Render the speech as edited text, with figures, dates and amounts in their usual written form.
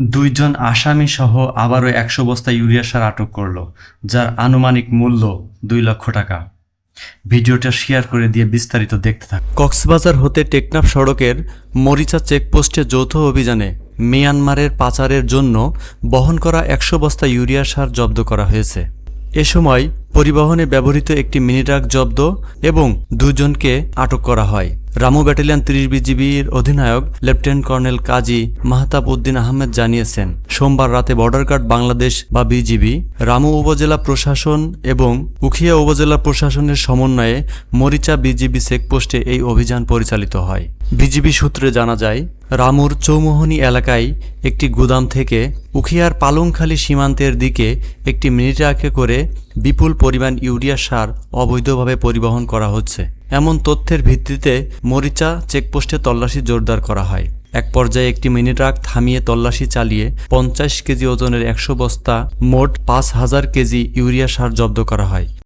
দুইজন আসামি সহ আবারও ১০০ বস্তা ইউরিয়া সার আটক করল, যার আনুমানিক মূল্য ২ লক্ষ টাকা। ভিডিওটা শেয়ার করে দিয়ে বিস্তারিত দেখতে থাক। কক্সবাজার হতে টেকনাফ সড়কের মরিচা চেকপোস্টে যৌথ অভিযানে মিয়ানমারের পাচারের জন্য বহন করা ১০০ বস্তা ইউরিয়া সার জব্দ করা হয়েছে। এ সময় পরিবহনে ব্যবহৃত একটি মিনি ট্রাক জব্দ এবং দুজনকে আটক করা হয়। রামু ব্যাটালিয়ন ৩০ বিজিবির অধিনায়ক লেফটেন্যান্ট কর্নেল কাজী মাহতাব উদ্দিন আহমেদ জানিয়েছেন, সোমবার রাতে বর্ডার গার্ড বাংলাদেশ বা বিজিবি, রামু উপজেলা প্রশাসন এবং উখিয়া উপজেলা প্রশাসনের সমন্বয়ে মরিচা বিজিবি চেকপোস্টে এই অভিযান পরিচালিত হয়। বিজিবি সূত্রে জানা যায়, রামুর চৌমোহনী এলাকায় একটি গুদাম থেকে উখিয়ার পালংখালী সীমান্তের দিকে একটি মিনি ট্রাকে করে বিপুল পরিমাণ ইউরিয়া সার অবৈধভাবে পরিবহন করা হচ্ছে। এমন তথ্যের ভিত্তিতে মরিচা চেকপোস্টে তল্লাশি জোরদার করা হয়। এক পর্যায়ে একটি মিনি ট্রাক থামিয়ে তল্লাশি চালিয়ে ৫০ কেজি ওজনের ১০০ বস্তা মোট ৫,০০০ কেজি ইউরিয়া সার জব্দ করা হয়।